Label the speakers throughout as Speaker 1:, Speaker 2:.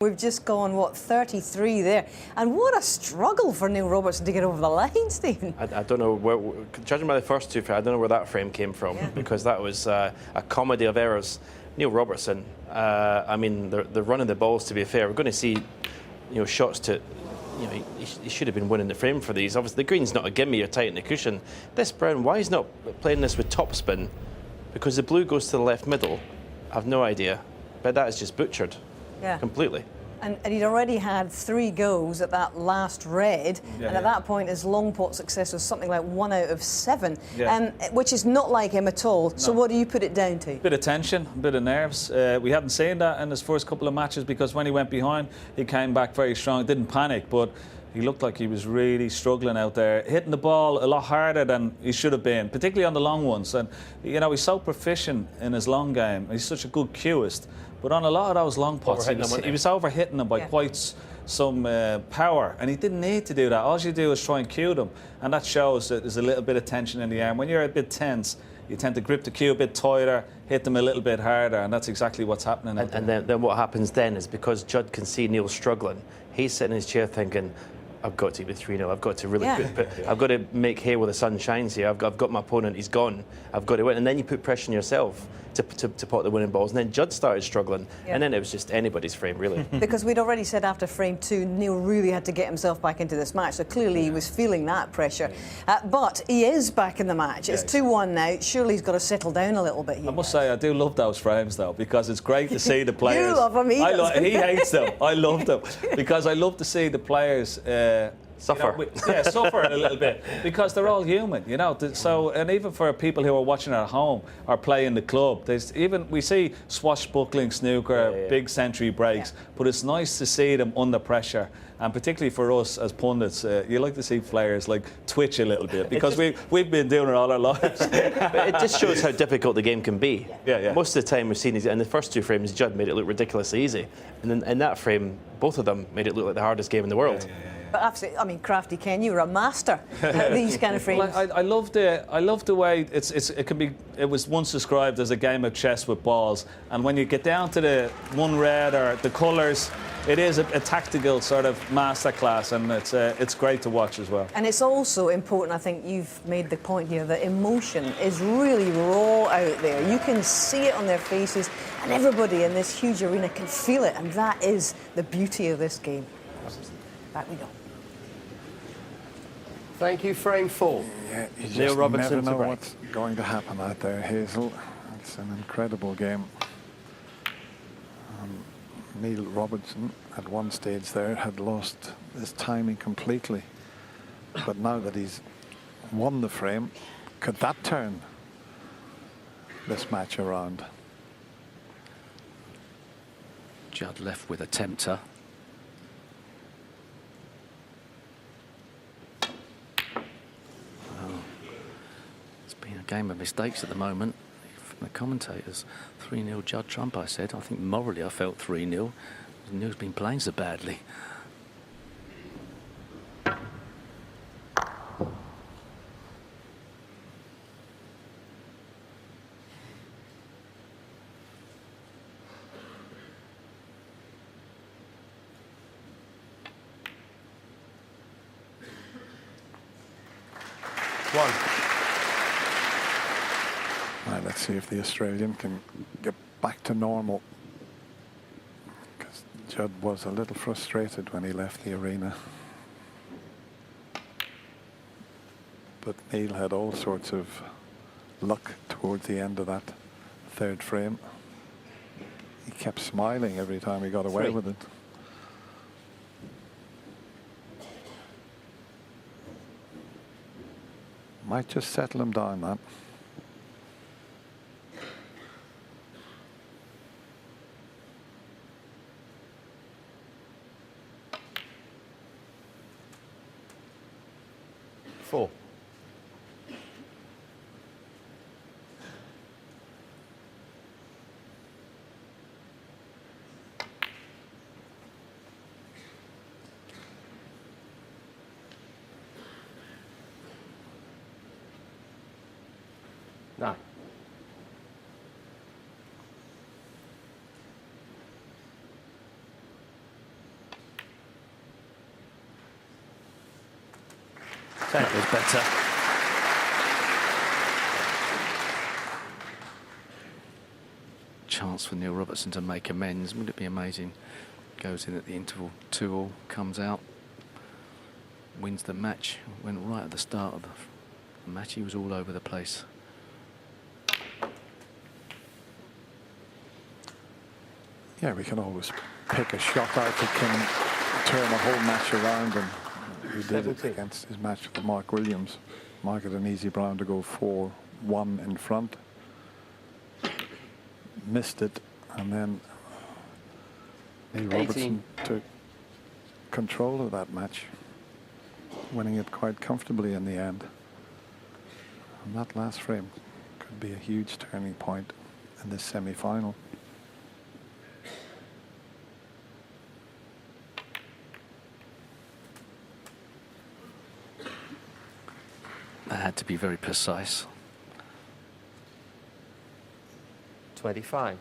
Speaker 1: We've just gone, what, 33 there. And what a struggle for Neil Robertson to get over the line, Stephen.
Speaker 2: I don't know, judging by the first two, I don't know where that frame came from, because that was a comedy of errors. Neil Robertson, I mean, they're running the balls, to be fair. We're going to see, shots to, he should have been winning the frame for these. Obviously, the green's not a gimme, you're tight in the cushion. This Brown, why he's not playing this with topspin? Because the blue goes to the left middle. I've no idea. But that is just butchered.
Speaker 1: Yeah.
Speaker 2: Completely.
Speaker 1: And he'd already had 3 goes at that last red, and at that point his long pot success was something like 1 out of 7, which is not like him at all. No. So what do you put it down to?
Speaker 3: Bit of tension, a bit of nerves. We hadn't seen that in his first couple of matches, because when he went behind, he came back very strong, didn't panic, but he looked like he was really struggling out there, hitting the ball a lot harder than he should have been, particularly on the long ones. And, he's so proficient in his long game. He's such a good cueist. But on a lot of those long pots, he was overhitting them by quite some power. And he didn't need to do that. All you do is try and cue them. And that shows that there's a little bit of tension in the arm. When you're a bit tense, you tend to grip the cue a bit tighter, hit them a little bit harder, and that's exactly what's happening.
Speaker 2: And then what happens then is, because Judd can see Neil struggling, he's sitting in his chair thinking, I've got to be 3-0. I've got to really I've got to make hay while the sun shines here. I've got my opponent, he's gone. I've got to win. And then you put pressure on yourself to pot the winning balls. And then Judd started struggling. And then it was just anybody's frame, really.
Speaker 1: Because we'd already said after frame 2, Neil really had to get himself back into this match. So clearly he was feeling that pressure. But he is back in the match. It's 2-1 now. Surely he's got to settle down a little bit here.
Speaker 3: I must say, I do love those frames, though, because it's great to see the players.
Speaker 1: You love him,
Speaker 3: he hates them. I love them. Because I love to see the players
Speaker 2: suffer.
Speaker 3: Suffer a little bit, because they're all human, So, and even for people who are watching at home or play in the club, we see swashbuckling snooker, big century breaks, but it's nice to see them under pressure. And particularly for us as pundits, you like to see players twitch a little bit, because we've been doing it all our lives.
Speaker 2: But it just shows how difficult the game can be. Most of the time we've seen these, in the first 2 frames, Judd made it look ridiculously easy, and then in that frame, both of them made it look like the hardest game in the world.
Speaker 1: But absolutely, I mean, Crafty Ken, you were a master at these kind of frames.
Speaker 3: Well, I love the way it was once described as a game of chess with balls, and when you get down to the one red or the colours, it is a tactical sort of masterclass, and it's great to watch as well.
Speaker 1: And it's also important, I think you've made the point here, that emotion is really raw out there. You can see it on their faces, and everybody in this huge arena can feel it, and that is the beauty of this game. Back we go.
Speaker 4: Thank you, frame 4.
Speaker 5: Yeah, you just
Speaker 2: Neil Robertson
Speaker 5: never know what's going to happen out there, Hazel. It's an incredible game. Neil Robertson, at one stage there, had lost his timing completely. But now that he's won the frame, could that turn this match around?
Speaker 6: Judd left with a tempter. A game of mistakes at the moment from the commentators. 3-0 Judd Trump, I said. I think morally I felt 3-0. Neil's been playing so badly.
Speaker 5: Right, let's see if the Australian can get back to normal, because Judd was a little frustrated when he left the arena. But Neil had all sorts of luck towards the end of that 3rd frame. He kept smiling every time he got away with it. Might just settle him down, that.
Speaker 4: Four. Nine.
Speaker 6: That was better. Chance for Neil Robertson to make amends. Wouldn't it be amazing? Goes in at the interval, 2-all, comes out, wins the match. Went right at the start of the match. He was all over the place.
Speaker 5: Yeah, we can always pick a shot out that can turn a whole match around, and he did it against his match with Mark Williams. Mark had an easy brown to go 4-1 in front. Missed it, and then Neil Robertson took control of that match, winning it quite comfortably in the end. And that last frame could be a huge turning point in this semi-final.
Speaker 6: That had to be very precise.
Speaker 4: 25.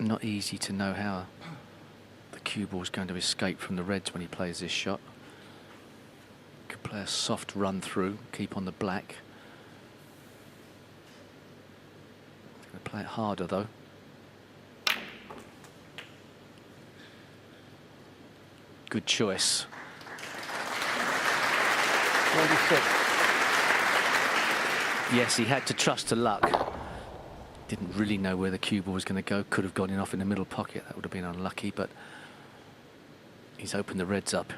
Speaker 6: Not easy to know how the cue ball is going to escape from the reds when he plays this shot. Could play a soft run through, keep on the black. He's going to play it harder though. Good choice.
Speaker 4: 26.
Speaker 6: Yes, he had to trust to luck. Didn't really know where the cue ball was going to go. Could have gone in off in the middle pocket. That would have been unlucky, but he's opened the reds up.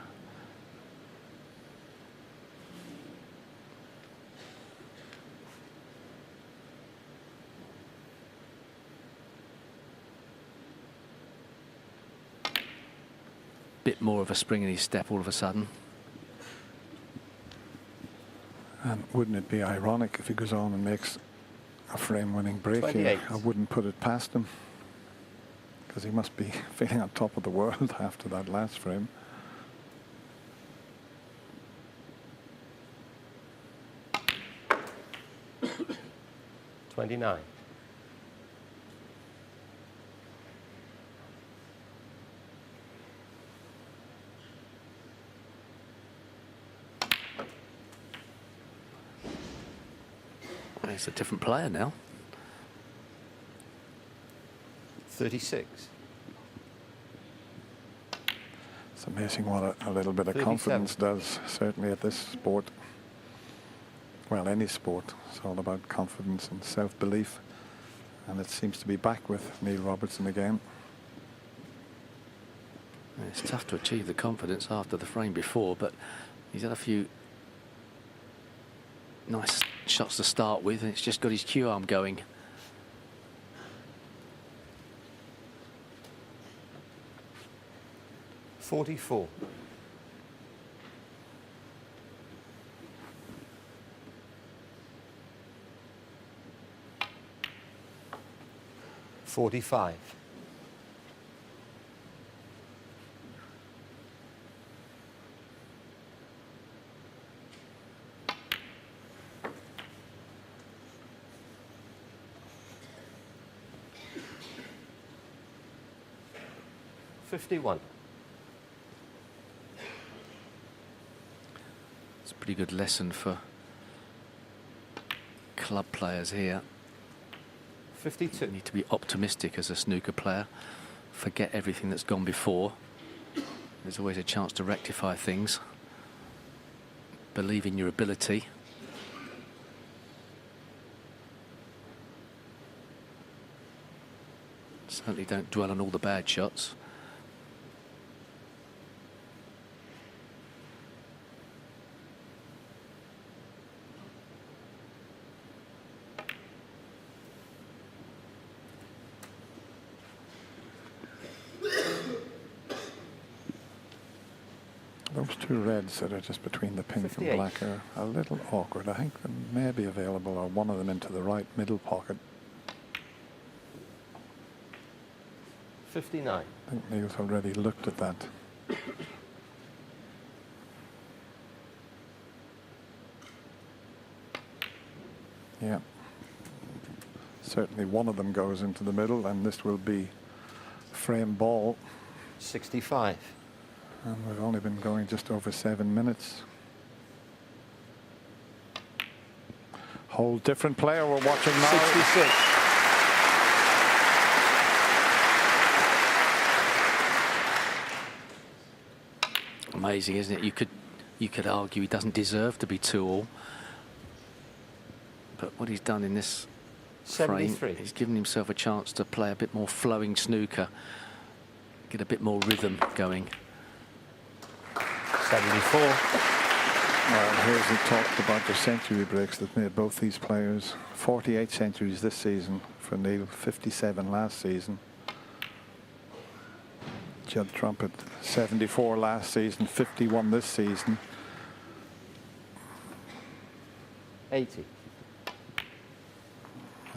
Speaker 6: Bit more of a spring in his step all of a sudden.
Speaker 5: And wouldn't it be ironic if he goes on and makes a frame-winning break here? I wouldn't put it past him, because he must be feeling on top of the world after that last frame.
Speaker 4: $29.
Speaker 6: He's a different player now.
Speaker 4: 36.
Speaker 5: It's amazing what a little bit of
Speaker 4: 37.
Speaker 5: confidence does, certainly at this sport. Well, any sport, it's all about confidence and self-belief. And it seems to be back with Neil Robertson again.
Speaker 6: It's tough to achieve the confidence after the frame before, but he's had a few nice shots to start with, and it's just got his cue arm going.
Speaker 4: $44. $45. $51.
Speaker 6: It's a pretty good lesson for club players here.
Speaker 4: 52.
Speaker 6: You need to be optimistic as a snooker player. Forget everything that's gone before. There's always a chance to rectify things. Believe in your ability. Certainly don't dwell on all the bad shots.
Speaker 5: Those two reds that are just between the pink
Speaker 4: 58.
Speaker 5: and black are a little awkward. I think they may be available, or one of them into the right middle pocket.
Speaker 4: 59.
Speaker 5: I think Neil's already looked at that. Yeah. Certainly one of them goes into the middle, and this will be frame ball.
Speaker 4: 65.
Speaker 5: And we've only been going just over 7 minutes. Whole different player we're watching now.
Speaker 4: 66.
Speaker 6: Amazing, isn't it? You could argue he doesn't deserve to be 2-all, but what he's done in this
Speaker 4: 73.
Speaker 6: frame, he's given himself a chance to play a bit more flowing snooker, get a bit more rhythm going.
Speaker 4: 74.
Speaker 5: Well, here's the talk about the century breaks that made both these players. 48 centuries this season for Neil, 57 last season. Judd Trump at 74 last season, 51 this season.
Speaker 4: 80.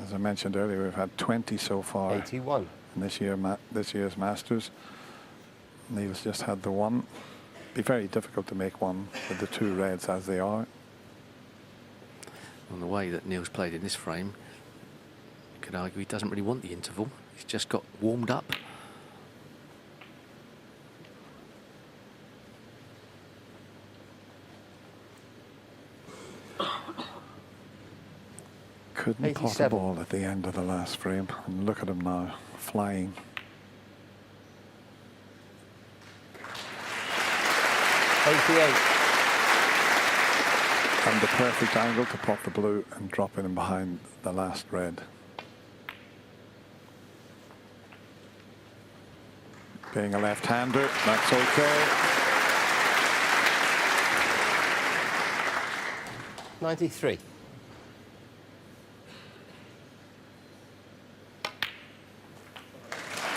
Speaker 5: As I mentioned earlier, we've had 20 so far
Speaker 4: 81.
Speaker 5: in this year's Masters. Neil's just had the one. Be very difficult to make one with the two reds as they are.
Speaker 6: On the way that Neil's played in this frame, you could argue he doesn't really want the interval. He's just got warmed up.
Speaker 5: Couldn't pot a
Speaker 4: 87.
Speaker 5: ball at the end of the last frame. And look at him now, flying. And the perfect angle to pot the blue and drop it in behind the last red. Being a left-hander, that's okay.
Speaker 4: 93.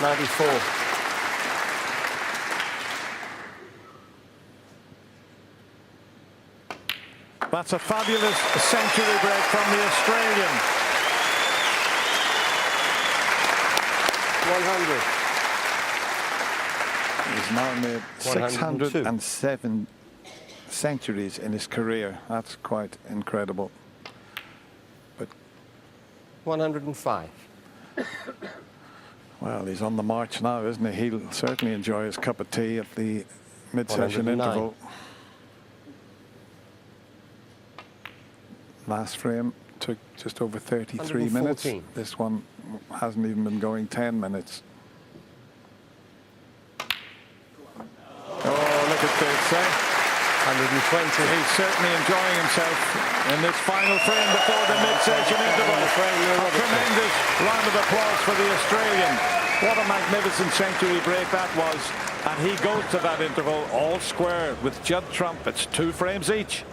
Speaker 4: 94.
Speaker 5: That's a fabulous century break from the Australian.
Speaker 4: 100.
Speaker 5: He's now made
Speaker 4: 102.
Speaker 5: 607 centuries in his career. That's quite incredible. But
Speaker 4: 105.
Speaker 5: well, he's on the march now, isn't he? He'll certainly enjoy his cup of tea at the mid-session
Speaker 4: 109.
Speaker 5: interval. Last frame took just over 33 minutes.
Speaker 4: 114.
Speaker 5: This one hasn't even been going 10 minutes. Oh, look at this, eh?
Speaker 4: 120.
Speaker 5: He's certainly enjoying himself in this final frame before the mid-session interval. A tremendous round of applause for the Australian. What a magnificent century break that was. And he goes to that interval all square with Judd Trump. It's 2 frames each.